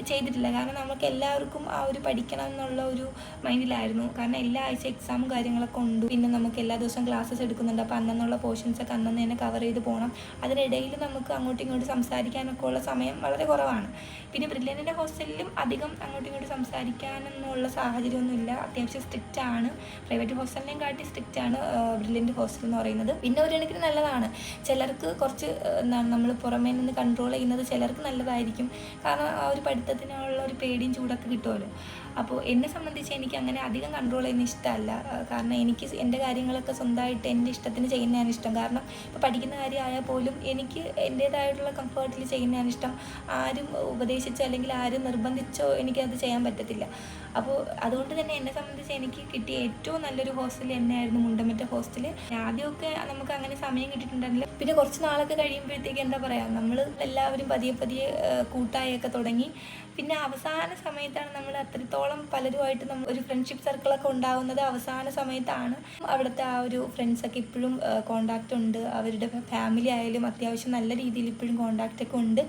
ചെയ്തിട്ടില്ല. കാരണം നമുക്ക് എല്ലാവർക്കും ആ ഒരു പഠിക്കണം എന്നുള്ള ഒരു മൈൻഡിലായിരുന്നു. കാരണം എല്ലാ ആഴ്ച എക്സാമും കാര്യങ്ങളൊക്കെ ഉണ്ട്. പിന്നെ നമുക്ക് എല്ലാ ദിവസവും ക്ലാസ്സസ് എടുക്കുന്നുണ്ട്. അപ്പോൾ അന്നുള്ള പോർഷൻസൊക്കെ അന്നു തന്നെ കവർ ചെയ്ത് പോകണം. അതിനിടയിൽ നമുക്ക് അങ്ങോട്ടും ഇങ്ങോട്ടും സംസാരിക്കാനൊക്കെ ഉള്ള സമയം വളരെ കുറവാണ്. പിന്നെ ബ്രില്യൻറ്റിൻ്റെ ഹോസ്റ്റലിലും അധികം അങ്ങോട്ടും ഇങ്ങോട്ടും സംസാരിക്കാനൊന്നുള്ള സാഹചര്യമൊന്നുമില്ല. അത്യാവശ്യം സ്ട്രിക്റ്റ് ആണ്. പ്രൈവറ്റ് ഹോസ്റ്റലിനെയും കാട്ടി സ്ട്രിക്റ്റ് ആണ് ബ്രില്യൻറ്റ് ഹോസ്റ്റൽ എന്ന് പറയുന്നത്. പിന്നെ ഒരു കണക്കിന് നല്ലതാണ്. ചിലർക്ക് കുറച്ച് എന്താണ്, നമ്മൾ പുറമേ നിന്ന് കൺട്രോൾ ചെയ്യുന്നത് ചിലർക്ക് നല്ലതായിരിക്കും. കാരണം ആ ഒരു പഠിത്തത്തിനുള്ള ഒരു പേടിയും ചൂടൊക്കെ കിട്ടുമല്ലോ. അപ്പോൾ എന്നെ സംബന്ധിച്ച് എനിക്ക് അങ്ങനെ അധികം കൺട്രോൾ ചെയ്യുന്ന ഇഷ്ടമല്ല. കാരണം എനിക്ക് എൻ്റെ കാര്യങ്ങളൊക്കെ സ്വന്തമായിട്ട് എൻ്റെ ഇഷ്ടത്തിന് ചെയ്യുന്നതാണ് ഇഷ്ടം. കാരണം ഇപ്പോൾ പഠിക്കുന്ന കാര്യമായാൽ പോലും എനിക്ക് എൻ്റേതായിട്ടുള്ള കംഫർട്ടിൽ ചെയ്യുന്നതാണ് ഇഷ്ടം. ആരും ഉപദേശിച്ചോ അല്ലെങ്കിൽ ആരും നിർബന്ധിച്ചോ എനിക്കത് ചെയ്യാൻ പറ്റത്തില്ല. അപ്പോൾ അതുകൊണ്ട് തന്നെ എന്നെ സംബന്ധിച്ച് എനിക്ക് കിട്ടിയ ഏറ്റവും നല്ലൊരു ഹോസ്റ്റൽ തന്നെയായിരുന്നു മുണ്ടമറ്റ ഹോസ്റ്റൽ. ആദ്യമൊക്കെ നമുക്ക് അങ്ങനെ സമയം കിട്ടിയിട്ടുണ്ടായിരുന്നില്ല. പിന്നെ കുറച്ച് നാളൊക്കെ കഴിയുമ്പോഴത്തേക്ക് എന്താ പറയുക, നമ്മൾ എല്ലാവരും പതിയെ കൂട്ടായൊക്കെ തുടങ്ങി. പിന്നെ അവസാന സമയത്താണ് നമ്മൾ അത്രത്തോളം പലരുമായിട്ട് നമ്മൾ ഒരു ഫ്രണ്ട്ഷിപ്പ് സർക്കിളൊക്കെ ഉണ്ടാകുന്നത് അവസാന സമയത്താണ്. അവിടുത്തെ ആ ഒരു ഫ്രണ്ട്സൊക്കെ ഇപ്പോഴും കോണ്ടാക്റ്റ് ഉണ്ട്. അവരുടെ ഫാമിലി ആയാലും അത്യാവശ്യം നല്ല രീതിയിൽ ഇപ്പോഴും കോണ്ടാക്റ്റൊക്കെ ഉണ്ട്.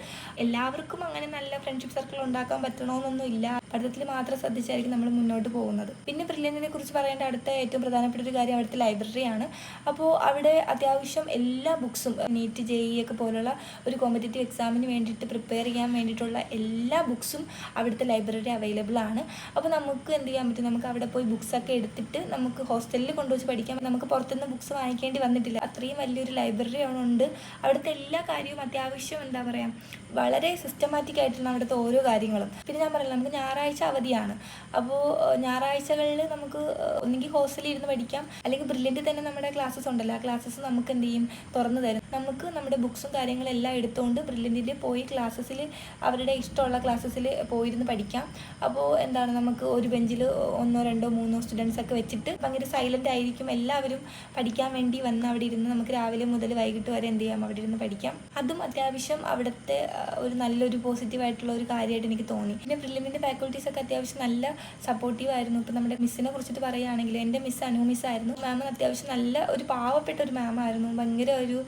എല്ലാവർക്കും അങ്ങനെ നല്ല ഫ്രണ്ട്ഷിപ്പ് സർക്കിൾ ഉണ്ടാക്കാൻ പറ്റണമെന്നൊന്നും ഇല്ല. പഠിത്തത്തിൽ മാത്രം ശ്രദ്ധിച്ചായിരിക്കും നമ്മൾ മുന്നോട്ട് പോകുന്നത്. പിന്നെ ബ്രില്യൻറ്റിനെ കുറിച്ച് പറയേണ്ട അടുത്ത ഏറ്റവും പ്രധാനപ്പെട്ട ഒരു കാര്യം അവിടുത്തെ ലൈബ്രറിയാണ്. അപ്പോൾ അവിടെ അത്യാവശ്യം എല്ലാ ബുക്സും, നീറ്റ് JEE ഒക്കെ പോലുള്ള ഒരു കോമ്പറ്റേറ്റീവ് എക്സാമിന് വേണ്ടിയിട്ട് പ്രിപ്പയർ ചെയ്യാൻ വേണ്ടിയിട്ടുള്ള എല്ലാ ബുക്സും അവിടുത്തെ ലൈബ്രറി അവൈലബിൾ ആണ്. അപ്പോൾ നമുക്ക് എന്ത് ചെയ്യാൻ പറ്റും, നമുക്ക് അവിടെ പോയി ബുക്സൊക്കെ എടുത്തിട്ട് നമുക്ക് ഹോസ്റ്റലിൽ കൊണ്ടുവച്ച് പഠിക്കാം. നമുക്ക് പുറത്തുനിന്ന് ബുക്സ് വാങ്ങിക്കേണ്ടി വന്നിട്ടില്ല. അത്രയും വലിയൊരു ലൈബ്രറി ഉണ്ട്. അവിടുത്തെ എല്ലാ കാര്യവും അത്യാവശ്യം എന്താ പറയുക, വളരെ സിസ്റ്റമാറ്റിക് ആയിട്ടാണ് അവിടുത്തെ ഓരോ കാര്യങ്ങളും. പിന്നെ ഞാൻ പറയില്ല, നമുക്ക് ഞായറാഴ്ച അവധിയാണ്. അപ്പോൾ ഞായറാഴ്ചകളിൽ നമുക്ക് ഒന്നുകിൽ ഹോസ്റ്റലിൽ ഇരുന്ന് പഠിക്കാം, അല്ലെങ്കിൽ ബ്രില്യൻറ്റിൽ തന്നെ നമ്മുടെ ക്ലാസ്സസ് ഉണ്ടല്ലോ, ആ ക്ലാസ്സസ് നമുക്ക് എന്ത് ചെയ്യും, തുറന്നു തരും. നമുക്ക് നമ്മുടെ ബുക്സും കാര്യങ്ങളെല്ലാം എടുത്തുകൊണ്ട് ബ്രില്യൻറ്റിൽ പോയി ക്ലാസ്സസിൽ, അവരുടെ ഇഷ്ടമുള്ള ക്ലാസ്സസിൽ പോയിരുന്ന് പഠിക്കാം. അപ്പോൾ എന്താണ്, നമുക്ക് ഒരു ബെഞ്ചിൽ 1, 2, 3 സ്റ്റുഡൻസ് ഒക്കെ വെച്ചിട്ട് ഭയങ്കര സൈലൻ്റ് ആയിരിക്കും. എല്ലാവരും പഠിക്കാൻ വേണ്ടി വന്ന് അവിടെ ഇരുന്ന് നമുക്ക് രാവിലെ മുതൽ വൈകിട്ട് വരെ എന്ത് ചെയ്യാം, അവിടെ ഇരുന്ന് പഠിക്കാം. അതും അത്യാവശ്യം അവിടുത്തെ ഒരു നല്ലൊരു പോസിറ്റീവായിട്ടുള്ള ഒരു കാര്യമായിട്ട് എനിക്ക് തോന്നി. പിന്നെ പ്രിലിമിൻ്റെ ഫാക്കൽറ്റീസൊക്കെ അത്യാവശ്യം നല്ല സപ്പോർട്ടീവായിരുന്നു. ഇപ്പോൾ നമ്മുടെ മിസ്സിനെ കുറിച്ചിട്ട് പറയുകയാണെങ്കിൽ എൻ്റെ മിസ് അനു മിസ്സായിരുന്നു. മാം അത്യാവശ്യം നല്ല ഒരു പാവപ്പെട്ട ഒരു മാമായിരുന്നു. ഭയങ്കര ഒരു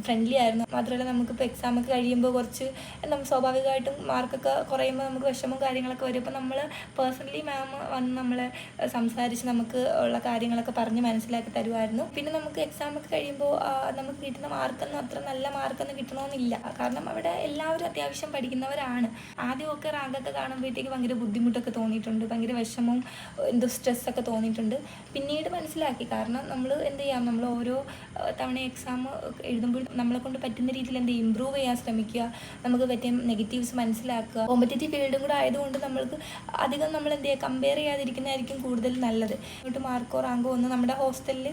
ഫ്രണ്ട്ലി ആയിരുന്നു. മാത്രമല്ല നമുക്കിപ്പോൾ എക്സാമൊക്കെ കഴിയുമ്പോൾ കുറച്ച് സ്വാഭാവികമായിട്ടും മാർക്കൊക്കെ കുറയുമ്പോൾ നമുക്ക് വിഷമവും കാര്യങ്ങളൊക്കെ വരും. അപ്പോൾ നമ്മൾ പേഴ്സണലി മാം വന്ന് നമ്മളെ സംസാരിച്ച് നമുക്ക് ഉള്ള കാര്യങ്ങളൊക്കെ പറഞ്ഞ് മനസ്സിലാക്കി തരുമായിരുന്നു. പിന്നെ നമുക്ക് എക്സാമൊക്കെ കഴിയുമ്പോൾ നമുക്ക് കിട്ടുന്ന മാർക്കൊന്നും അത്ര നല്ല മാർക്കൊന്നും കിട്ടണമെന്നില്ല. കാരണം അവിടെ എല്ലാവരും അത്യാവശ്യം പഠിക്കുന്നവരാണ്. ആദ്യമൊക്കെ റാങ്കൊക്കെ കാണുമ്പോഴത്തേക്ക് ഭയങ്കര ബുദ്ധിമുട്ടൊക്കെ തോന്നിയിട്ടുണ്ട്, ഭയങ്കര വിഷമവും എന്തോ സ്ട്രെസ്സൊക്കെ തോന്നിയിട്ടുണ്ട്. പിന്നീട് മനസ്സിലാക്കി. കാരണം നമ്മൾ എന്ത് ചെയ്യാം, നമ്മൾ ഓരോ തവണ എക്സാം എഴുതുമ്പോൾ നമ്മളെ കൊണ്ട് പറ്റുന്ന രീതിയിൽ ഇമ്പ്രൂവ് ചെയ്യാൻ ശ്രമിക്കുക, നമുക്ക് പറ്റിയ നെഗറ്റീവ്സ് മനസ്സിലാക്കുക. കോമ്പറ്റേറ്റീവ് ഫീൽഡും കൂടെ ആയതുകൊണ്ട് നമ്മൾക്ക് അധികം നമ്മൾ എന്ത് ചെയ്യുക, കമ്പയർ ചെയ്യാതിരിക്കുന്നതായിരിക്കും കൂടുതൽ നല്ലത്. അങ്ങോട്ട് മാർക്കോ റാങ്കോ ഒന്നും നമ്മുടെ ഹോസ്റ്റലിൽ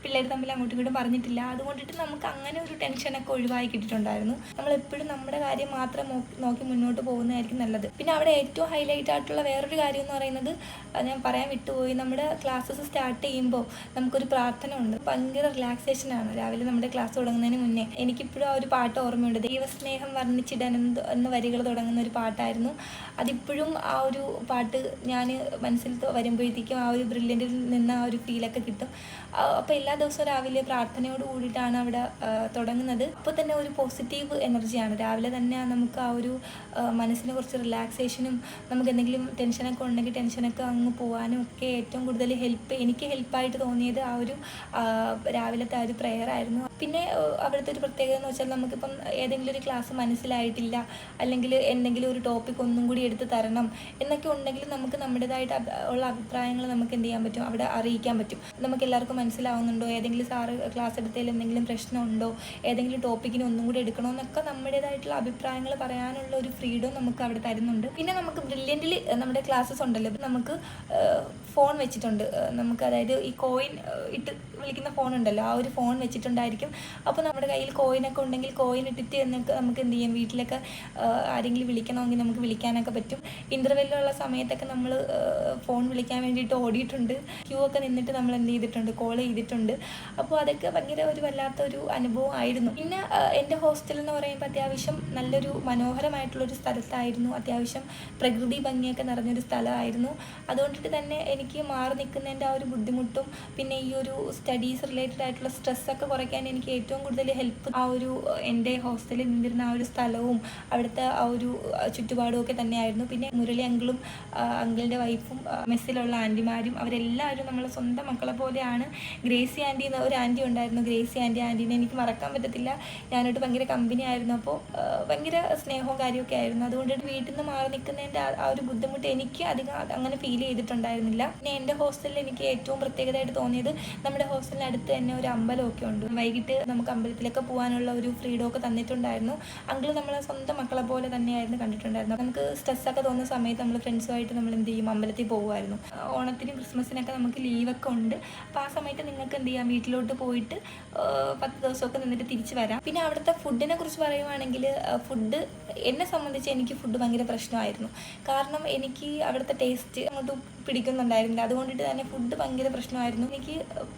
പിള്ളേർ തമ്മിൽ അങ്ങോട്ടും ഇങ്ങോട്ടും പറഞ്ഞിട്ടില്ല. അതുകൊണ്ടിട്ട് നമുക്ക് അങ്ങനെ ഒരു ടെൻഷനൊക്കെ ഒഴിവായി കിട്ടിയിട്ടുണ്ടായിരുന്നു. നമ്മളെപ്പോഴും നമ്മുടെ കാര്യം മാത്രം നോക്കി മുന്നോട്ട് പോകുന്നതായിരിക്കും നല്ലത്. പിന്നെ അവിടെ ഏറ്റവും ഹൈലൈറ്റ് ആയിട്ടുള്ള വേറൊരു കാര്യം എന്ന് പറയുന്നത്, ഞാൻ പറയാൻ വിട്ടുപോയി, നമ്മുടെ ക്ലാസ്സസ് സ്റ്റാർട്ട് ചെയ്യുമ്പോൾ നമുക്കൊരു പ്രാർത്ഥന ഉണ്ട്. ഭയങ്കര റിലാക്സേഷനാണ് രാവിലെ നമ്മുടെ ക്ലാസ് തുടങ്ങുന്നതിന് മുന്നേ. എനിക്കിപ്പോഴും ആ ഒരു പാട്ട് ഓർമ്മയുണ്ട്. ദൈവസ്നേഹം വർണ്ണിച്ചിടാൻ എന്ന വരികൾ തുടങ്ങുന്ന ഒരു പാട്ടായിരുന്നു. അതിപ്പോഴും ആ ഒരു പാട്ട് ഞാൻ മനസ്സിൽ വരുമ്പോഴത്തേക്കും ആ ഒരു ബ്രില്യൻറ്റിൽ നിന്ന് ആ ഒരു ഫീലൊക്കെ കിട്ടും. അപ്പോൾ എല്ലാ ദിവസവും രാവിലെ പ്രാർത്ഥനയോട് കൂടിയിട്ടാണ് അവിടെ തുടങ്ങുന്നത്. അപ്പോൾ തന്നെ ഒരു പോസിറ്റീവ് എനർജിയാണ്. രാവിലെ തന്നെ നമുക്ക് ആ ഒരു മനസ്സിന് കുറച്ച് റിലാക്സേഷനും നമുക്ക് എന്തെങ്കിലും ടെൻഷനൊക്കെ ഉണ്ടെങ്കിൽ ടെൻഷനൊക്കെ അങ്ങ് പോകാനും ഒക്കെ ഏറ്റവും കൂടുതൽ എനിക്ക് ഹെൽപ്പായിട്ട് തോന്നിയത് ആ ഒരു രാവിലത്തെ ആ ഒരു പ്രെയർ ആയിരുന്നു. പിന്നെ അവിടുത്തെ ഒരു പ്രത്യേകത എന്ന് വെച്ചാൽ നമുക്കിപ്പം ഏതെങ്കിലും ഒരു ക്ലാസ് മനസ്സിലായിട്ടില്ല, അല്ലെങ്കിൽ എന്തെങ്കിലും ഒരു ടോപ്പിക് ഒന്നും കൂടി എടുത്ത് തരണം എന്നൊക്കെ ഉണ്ടെങ്കിൽ നമുക്ക് നമ്മുടേതായിട്ട് ഉള്ള അഭിപ്രായങ്ങൾ നമുക്ക് എന്ത് ചെയ്യാൻ പറ്റും, അവിടെ അറിയിക്കാൻ പറ്റും. നമുക്ക് എല്ലാവർക്കും മനസ്സിലാവുന്നുണ്ടോ, ഏതെങ്കിലും സാറ് ക്ലാസ് എടുത്തതിൽ എന്തെങ്കിലും പ്രശ്നമുണ്ടോ, ഏതെങ്കിലും ടോപ്പിക്കിന് ഒന്നും കൂടി എടുക്കണമെന്നൊക്കെ നമ്മുടേതായിട്ടുള്ള അഭിപ്രായങ്ങൾ പറയാനുള്ള ഒരു ഫ്രീഡം നമുക്ക് അവിടെ തരുന്നുണ്ട്. പിന്നെ നമുക്ക് ബ്രില്യൻറ്റിൽ നമ്മുടെ ക്ലാസ്സസ് ഉണ്ടല്ലോ, നമുക്ക് ഫോൺ വെച്ചിട്ടുണ്ട്. നമുക്ക് അതായത് ഈ കോയിൻ ഇട്ട് വിളിക്കുന്ന ഫോൺ ഉണ്ടല്ലോ, ആ ഒരു ഫോൺ വെച്ചിട്ടുണ്ടായിരിക്കും. അപ്പോൾ നമ്മുടെ കയ്യിൽ കോയിനൊക്കെ ഉണ്ടെങ്കിൽ കോയിൻ ഇട്ടിട്ട് എന്നൊക്കെ നമുക്ക് എന്ത് ചെയ്യാം, വീട്ടിലൊക്കെ ആരെങ്കിലും വിളിക്കണമെങ്കിൽ നമുക്ക് വിളിക്കാനൊക്കെ പറ്റും. ഇൻ്റർവെല്ലുള്ള സമയത്തൊക്കെ നമ്മൾ ഫോൺ വിളിക്കാൻ വേണ്ടിയിട്ട് ഓടിയിട്ടുണ്ട്. ക്യൂ ഒക്കെ നിന്നിട്ട് നമ്മൾ എന്ത് ചെയ്തിട്ടുണ്ട്, കോൾ ചെയ്തിട്ടുണ്ട്. അപ്പോൾ അതൊക്കെ ഭയങ്കര ഒരു വല്ലാത്തൊരു അനുഭവം ആയിരുന്നു. പിന്നെ എൻ്റെ ഹോസ്റ്റൽ എന്ന് പറയുമ്പോൾ അത്യാവശ്യം നല്ലൊരു മനോഹരമായിട്ടുള്ളൊരു സ്ഥലത്തായിരുന്നു. അത്യാവശ്യം പ്രകൃതി ഭംഗിയൊക്കെ നിറഞ്ഞൊരു സ്ഥലമായിരുന്നു. അതുകൊണ്ടിട്ട് തന്നെ എനിക്ക് മാറി നിൽക്കുന്നതിൻ്റെ ആ ഒരു ബുദ്ധിമുട്ടും പിന്നെ ഈ ഒരു സ്റ്റഡീസ് റിലേറ്റഡ് ആയിട്ടുള്ള സ്ട്രെസ്സൊക്കെ കുറയ്ക്കാൻ എനിക്ക് ഏറ്റവും കൂടുതൽ ഹെൽപ്പ് ആ ഒരു എൻ്റെ ഹോസ്റ്റലിൽ നിന്നിരുന്ന ആ ഒരു സ്ഥലവും അവിടുത്തെ ആ ഒരു ചുറ്റുപാടും ഒക്കെ തന്നെയായിരുന്നു. പിന്നെ മുരളി അങ്കിളും അങ്കിളിൻ്റെ വൈഫും മെസ്സിലുള്ള ആൻറ്റിമാരും അവരെല്ലാവരും നമ്മളെ സ്വന്തം മക്കളെ പോലെയാണ്. ഗ്രേസി ആൻറ്റി എന്ന ഒരു ആൻറ്റി ഉണ്ടായിരുന്നു, ഗ്രേസി ആൻറ്റീനെ എനിക്ക് മറക്കാൻ പറ്റത്തില്ല. ഞാനായിട്ട് ഭയങ്കര കമ്പനി ആയിരുന്നു. അപ്പോൾ ഭയങ്കര സ്നേഹവും കാര്യമൊക്കെ ആയിരുന്നു. അതുകൊണ്ട് വീട്ടിൽ നിന്ന് മാറി നിൽക്കുന്നതിൻ്റെ ആ ഒരു ബുദ്ധിമുട്ട് എനിക്ക് അധികം അങ്ങനെ ഫീൽ ചെയ്തിട്ടുണ്ടായിരുന്നില്ല. പിന്നെ എൻ്റെ ഹോസ്റ്റലിൽ എനിക്ക് ഏറ്റവും പ്രത്യേകതയായിട്ട് തോന്നിയത്, നമ്മുടെ ഹോസ്റ്റലിന് അടുത്ത് തന്നെ ഒരു അമ്പലമൊക്കെ ഉണ്ട്. വൈകിട്ട് നമുക്ക് അമ്പലത്തിലൊക്കെ പോകാനുള്ള ഒരു ഫ്രീഡം ഒക്കെ തന്നിട്ടുണ്ടായിരുന്നു. അങ്കിൾ നമ്മളെ സ്വന്തം മക്കളെ പോലെ തന്നെയായിരുന്നു കണ്ടിട്ടുണ്ടായിരുന്നു. നമുക്ക് സ്ട്രെസ്സൊക്കെ തോന്നുന്ന സമയത്ത് നമ്മൾ ഫ്രണ്ട്സുമായിട്ട് നമ്മൾ എന്ത് ചെയ്യും, അമ്പലത്തിൽ പോകുമായിരുന്നു. ഓണത്തിനും ക്രിസ്മസിനൊക്കെ നമുക്ക് ലീവൊക്കെ ഉണ്ട്. അപ്പോൾ ആ സമയത്ത് നിങ്ങൾക്ക് എന്ത് ചെയ്യാം, വീട്ടിലോട്ട് പോയിട്ട് 10 ദിവസമൊക്കെ നിന്നിട്ട് തിരിച്ച് വരാം. പിന്നെ അവിടുത്തെ ഫുഡിനെ കുറിച്ച് പറയുവാണെങ്കിൽ, ഫുഡ് എന്നെ സംബന്ധിച്ച് എനിക്ക് ഫുഡ് ഭയങ്കര പ്രശ്നമായിരുന്നു. കാരണം എനിക്ക് അവിടുത്തെ ടേസ്റ്റ് അങ്ങോട്ട് പിടിക്കുന്നുണ്ടായിരുന്നില്ല. അതുകൊണ്ടിട്ട് തന്നെ ഫുഡ് ഭയങ്കര പ്രശ്നമായിരുന്നു. എനിക്ക്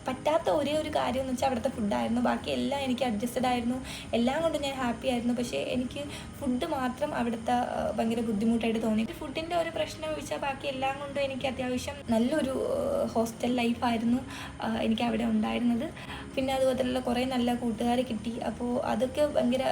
പറ്റാത്ത ഒരേ ഒരു കാര്യം എന്ന് വെച്ചാൽ അവിടുത്തെ ഫുഡായിരുന്നു. ബാക്കി എല്ലാം എനിക്ക് അഡ്ജസ്റ്റഡ് ആയിരുന്നു, എല്ലാം കൊണ്ടും ഞാൻ ഹാപ്പി ആയിരുന്നു. പക്ഷേ എനിക്ക് ഫുഡ് മാത്രം അവിടുത്തെ ഭയങ്കര ബുദ്ധിമുട്ടായിട്ട് തോന്നി. ഫുഡിൻ്റെ ഒരു പ്രശ്നം വെച്ചാൽ ബാക്കി എല്ലാം കൊണ്ടും എനിക്ക് അത്യാവശ്യം നല്ലൊരു ഹോസ്റ്റൽ ലൈഫായിരുന്നു എനിക്ക് അവിടെ ഉണ്ടായിരുന്നത്. പിന്നെ അതുപോലെയുള്ള കുറേ നല്ല കൂട്ടുകാരെ കിട്ടി. അപ്പോൾ അതൊക്കെ ഭയങ്കര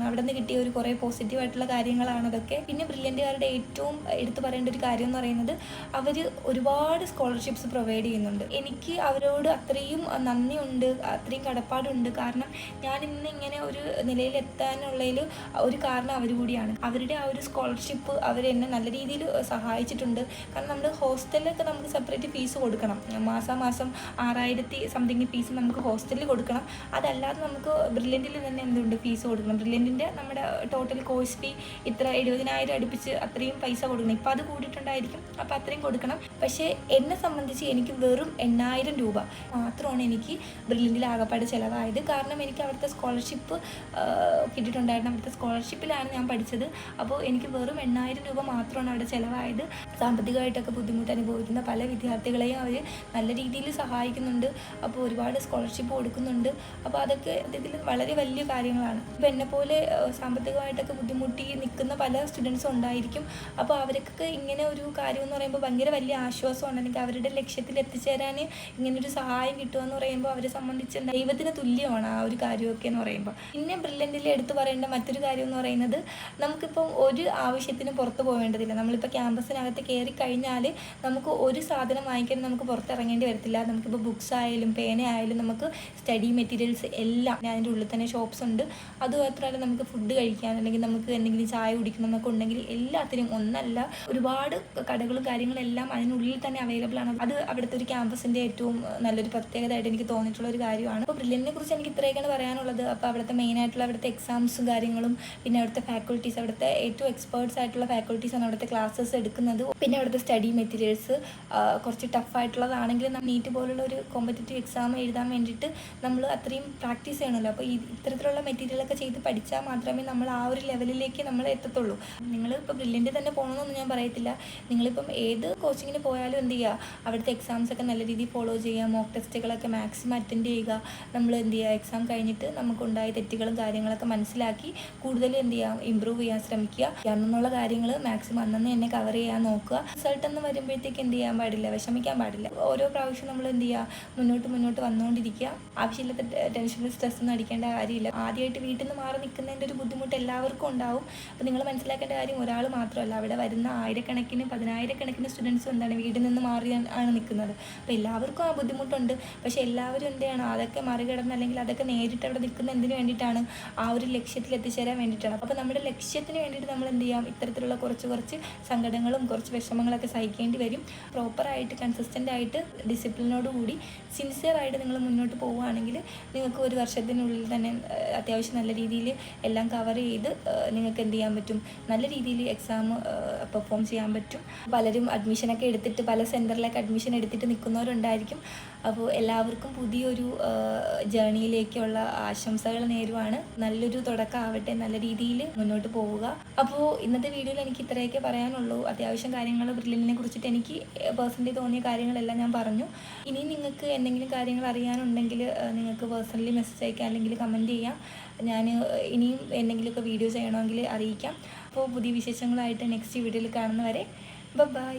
അവിടെ നിന്ന് കിട്ടിയ ഒരു കുറേ പോസിറ്റീവായിട്ടുള്ള കാര്യങ്ങളാണ് അതൊക്കെ. പിന്നെ ബ്രില്യൻറ്റുകാരുടെ ഏറ്റവും എടുത്തു പറയേണ്ട ഒരു കാര്യം എന്ന് പറയുന്നത്, അവർ ഒരുപാട് സ്കോളർഷിപ്സ് പ്രൊവൈഡ് ചെയ്യുന്നുണ്ട്. എനിക്ക് അവരോട് അത്രയും നന്ദിയുണ്ട്, അത്രയും കടപ്പാടുണ്ട്. കാരണം ഞാൻ ഇന്ന് ഇങ്ങനെ ഒരു നിലയിലെത്താനുള്ളതിൽ ഒരു കാരണം അവർ കൂടിയാണ്. അവരുടെ ആ ഒരു സ്കോളർഷിപ്പ് അവരെന്നെ നല്ല രീതിയിൽ സഹായിച്ചിട്ടുണ്ട്. കാരണം നമ്മുടെ ഹോസ്റ്റലിലൊക്കെ നമുക്ക് സെപ്പറേറ്റ് ഫീസ് കൊടുക്കണം. മാസം 6000 സംതിങ് ഫീസ് നമുക്ക് ഹോസ്റ്റലിൽ കൊടുക്കണം. അതല്ലാതെ നമുക്ക് ബ്രില്യൻറ്റിൽ തന്നെ എന്തുണ്ട്, ഫീസ് കൊടുക്കണം. ബ്രില്യൻറ്റിൻ്റെ നമ്മുടെ ടോട്ടൽ കോഴ്സ് ഫീ ഇത്ര 70,000 അടുപ്പിച്ച് അത്രയും പൈസ കൊടുക്കണം. ഇപ്പോൾ അത് കൂടിയിട്ടുണ്ടായിരിക്കും, അപ്പോൾ അത്രയും കൊടുക്കണം. പക്ഷേ എന്നെ സംബന്ധിച്ച് എനിക്ക് വെറും 8,000 രൂപ മാത്രമാണ് എനിക്ക് ബ്രില്യൻറ്റിൽ ആകപ്പാട് ചിലവായത്. കാരണം എനിക്ക് അവിടുത്തെ സ്കോളർഷിപ്പ് കിട്ടിയിട്ടുണ്ടായിരുന്നു. അവിടുത്തെ സ്കോളർഷിപ്പിലാണ് ഞാൻ പഠിച്ചത്. അപ്പോൾ എനിക്ക് വെറും 8,000 രൂപ മാത്രമാണ് അവിടെ ചിലവായത്. സാമ്പത്തികമായിട്ടൊക്കെ ബുദ്ധിമുട്ട് അനുഭവിക്കുന്ന പല വിദ്യാർത്ഥികളെയും അവർ നല്ല രീതിയിൽ സഹായിക്കുന്നുണ്ട്. അപ്പോൾ ഒരുപാട് സ്കോളർഷിപ്പ് കൊടുക്കുന്നുണ്ട്. കൊടുക്കുന്നുണ്ട്. അപ്പോൾ അതൊക്കെ ഇതിൽ വളരെ വലിയ കാര്യങ്ങളാണ്. ഇപ്പോൾ എന്നെപ്പോലെ സാമ്പത്തികമായിട്ടൊക്കെ ബുദ്ധിമുട്ടി നിൽക്കുന്ന പല സ്റ്റുഡൻസും ഉണ്ടായിരിക്കും. അപ്പോൾ അവർക്കൊക്കെ ഇങ്ങനെ ഒരു കാര്യം എന്ന് പറയുമ്പോൾ ഭയങ്കര വലിയ ആശ്വാസമാണ്. എനിക്ക് അവരുടെ ലക്ഷ്യത്തിൽ എത്തിച്ചേരാൻ ഇങ്ങനൊരു സഹായം കിട്ടുമെന്ന് പറയുമ്പോൾ അവരെ സംബന്ധിച്ച് ദൈവത്തിന് തുല്യമാണ് ആ ഒരു കാര്യമൊക്കെ എന്ന് പറയുമ്പോൾ. പിന്നെ ബ്രില്യൻറ്റിൽ എടുത്തു പറയേണ്ട മറ്റൊരു കാര്യം എന്ന് പറയുന്നത്, നമുക്കിപ്പം ഒരു ആവശ്യത്തിന് പുറത്ത് പോകേണ്ടതില്ല. നമ്മളിപ്പോൾ ക്യാമ്പസിനകത്ത് കയറി കഴിഞ്ഞാൽ നമുക്ക് ഒരു സാധനം വാങ്ങിക്കാൻ നമുക്ക് പുറത്തിറങ്ങേണ്ടി വരത്തില്ല. നമുക്കിപ്പോൾ ബുക്സ് ആയാലും പേന ആയാലും നമുക്ക് സ്റ്റഡി മെറ്റീരിയൽസ് എല്ലാം അതിൻ്റെ ഉള്ളിൽ തന്നെ ഷോപ്സ് ഉണ്ട്. അതുമാത്രമല്ല നമുക്ക് ഫുഡ് കഴിക്കാൻ അല്ലെങ്കിൽ നമുക്ക് എന്തെങ്കിലും ചായ കുടിക്കണം എന്നൊക്കെ ഉണ്ടെങ്കിൽ എല്ലാത്തിനും ഒന്നല്ല ഒരുപാട് കടകളും കാര്യങ്ങളെല്ലാം അതിനുള്ളിൽ തന്നെ അവൈലബിൾ ആണ്. അത് അവിടുത്തെ ഒരു ക്യാമ്പസിൻ്റെ ഏറ്റവും നല്ലൊരു പ്രത്യേകതയായിട്ട് എനിക്ക് തോന്നിയിട്ടുള്ള ഒരു കാര്യമാണ്. അപ്പോൾ ബ്രില്യൻറ്റിനെ കുറിച്ച് എനിക്ക് ഇത്രയൊക്കെയാണ് പറയാനുള്ളത്. അപ്പോൾ അവിടുത്തെ മെയിനായിട്ടുള്ള അവിടുത്തെ എക്സാംസും കാര്യങ്ങളും, പിന്നെ അവിടുത്തെ ഫാക്കൾട്ടീസ്, അവിടുത്തെ ഏറ്റവും എക്സ്പേർട്സ് ആയിട്ടുള്ള ഫാക്കൾട്ടീസാണ് അവിടുത്തെ ക്ലാസ്സസ് എടുക്കുന്നത്. പിന്നെ അവിടുത്തെ സ്റ്റഡി മെറ്റീരിയൽസ് കുറച്ച് ടഫായിട്ടുള്ളതാണെങ്കിലും നീറ്റ് പോലുള്ള ഒരു കോമ്പറ്റേറ്റീവ് എക്സാം എഴുതാൻ വേണ്ടിയിട്ട് നമ്മൾ അത്രയും പ്രാക്ടീസ് ചെയ്യണമല്ലോ. അപ്പോൾ ഇത്തരത്തിലുള്ള മെറ്റീരിയലൊക്കെ ചെയ്ത് പഠിച്ചാൽ മാത്രമേ നമ്മൾ ആ ഒരു ലെവലിലേക്ക് നമ്മൾ എത്തത്തുള്ളൂ. നിങ്ങൾ ഇപ്പോൾ ബ്രില്യൻറ്റ് തന്നെ പോകണമെന്നൊന്നും ഞാൻ പറയത്തില്ല. നിങ്ങളിപ്പം ഏത് കോച്ചിങ്ങിന് പോയാലും എന്ത് ചെയ്യുക, അവിടുത്തെ എക്സാംസൊക്കെ നല്ല രീതിയിൽ ഫോളോ ചെയ്യുക, മോക്ക് ടെസ്റ്റുകളൊക്കെ മാക്സിമം അറ്റൻഡ് ചെയ്യുക. നമ്മൾ എന്ത് ചെയ്യുക, എക്സാം കഴിഞ്ഞിട്ട് നമുക്കുണ്ടായ തെറ്റുകളും കാര്യങ്ങളൊക്കെ മനസ്സിലാക്കി കൂടുതൽ എന്ത് ചെയ്യുക, ഇമ്പ്രൂവ് ചെയ്യാൻ ശ്രമിക്കുക. എന്നുള്ള കാര്യങ്ങൾ മാക്സിമം അന്നന്ന് തന്നെ കവർ ചെയ്യാൻ നോക്കുക. റിസൾട്ട് എന്ന് വരുമ്പോഴത്തേക്ക് എന്ത് ചെയ്യാൻ പാടില്ല, വിഷമിക്കാൻ പാടില്ല. ഓരോ പ്രാവശ്യം നമ്മൾ എന്ത് ചെയ്യുക, മുന്നോട്ട് വന്നുകൊണ്ടിരിക്കുക. ആവശ്യമില്ലാത്ത ടെൻഷനും സ്ട്രെസ്സൊന്നും അടിക്കേണ്ട കാര്യമില്ല. ആദ്യമായിട്ട് വീട്ടിൽ നിന്ന് മാറി നിൽക്കുന്നതിൻ്റെ ഒരു ബുദ്ധിമുട്ട് എല്ലാവർക്കും ഉണ്ടാവും. അപ്പോൾ നിങ്ങൾ മനസ്സിലാക്കേണ്ട കാര്യം ഒരാൾ മാത്രമല്ല, അവിടെ വരുന്ന ആയിരക്കണക്കിന് 10,000-കണക്കിന് സ്റ്റുഡൻസും എന്താണ് വീട്ടിൽ നിന്ന് മാറി ആണ് നിൽക്കുന്നത്. അപ്പോൾ എല്ലാവർക്കും ആ ബുദ്ധിമുട്ടുണ്ട്. പക്ഷേ എല്ലാവരും എന്താണ് അതൊക്കെ മറികടന്ന് അല്ലെങ്കിൽ അതൊക്കെ നേരിട്ട് അവിടെ നിൽക്കുന്ന എന്തിനു വേണ്ടിയിട്ടാണ്, ആ ഒരു ലക്ഷ്യത്തിൽ എത്തിച്ചേരാൻ വേണ്ടിയിട്ടാണ്. അപ്പോൾ നമ്മുടെ ലക്ഷ്യത്തിന് വേണ്ടിയിട്ട് നമ്മൾ എന്ത് ചെയ്യാം, ഇത്തരത്തിലുള്ള കുറച്ച് സങ്കടങ്ങളും കുറച്ച് വിഷമങ്ങളൊക്കെ സഹിക്കേണ്ടി വരും. പ്രോപ്പറായിട്ട് കൺസിസ്റ്റൻ്റ് ആയിട്ട് ഡിസിപ്ലിനോടുകൂടി സിൻസിയറായിട്ട് നിങ്ങൾ മുന്നോട്ട് പോവുകയാണെങ്കിൽ നിങ്ങൾക്ക് ഒരു വർഷത്തിനുള്ളിൽ തന്നെ അത്യാവശ്യം നല്ല രീതിയിൽ എല്ലാം കവർ ചെയ്ത് നിങ്ങൾക്ക് എന്ത് ചെയ്യാൻ പറ്റും, നല്ല രീതിയിൽ എക്സാം പെർഫോം ചെയ്യാൻ പറ്റും. പലരും അഡ്മിഷനൊക്കെ എടുത്തിട്ട് പല സെൻറ്ററിലൊക്കെ അഡ്മിഷൻ എടുത്തിട്ട് നിൽക്കുന്നവരുണ്ടായിരിക്കും. അപ്പോൾ എല്ലാവർക്കും പുതിയൊരു ജേണിയിലേക്കുള്ള ആശംസകൾ നേരുവാണ്. നല്ലൊരു തുടക്കമാവട്ടെ, നല്ല രീതിയിൽ മുന്നോട്ട് പോവുക. അപ്പോൾ ഇന്നത്തെ വീഡിയോയിൽ എനിക്ക് ഇത്രയൊക്കെ പറയാനുള്ളൂ. അത്യാവശ്യം കാര്യങ്ങൾ ബ്രില്യൻറ്റിനെ കുറിച്ചിട്ട് എനിക്ക് പേഴ്സണലി തോന്നിയ കാര്യങ്ങളെല്ലാം ഞാൻ പറഞ്ഞു. ഇനി നിങ്ങൾക്ക് എന്തെങ്കിലും കാര്യങ്ങൾ അറിയാനുണ്ടെങ്കിൽ നിങ്ങൾക്ക് പേഴ്സണലി മെസ്സേജ് അയക്കാം, അല്ലെങ്കിൽ കമൻറ്റ് ചെയ്യാം. ഞാൻ ഇനിയും എന്തെങ്കിലുമൊക്കെ വീഡിയോ ചെയ്യണമെങ്കിൽ അറിയിക്കാം. അപ്പോൾ പുതിയ വിശേഷങ്ങളായിട്ട് നെക്സ്റ്റ് വീഡിയോയിൽ കാണുന്നവരെ ബൈ.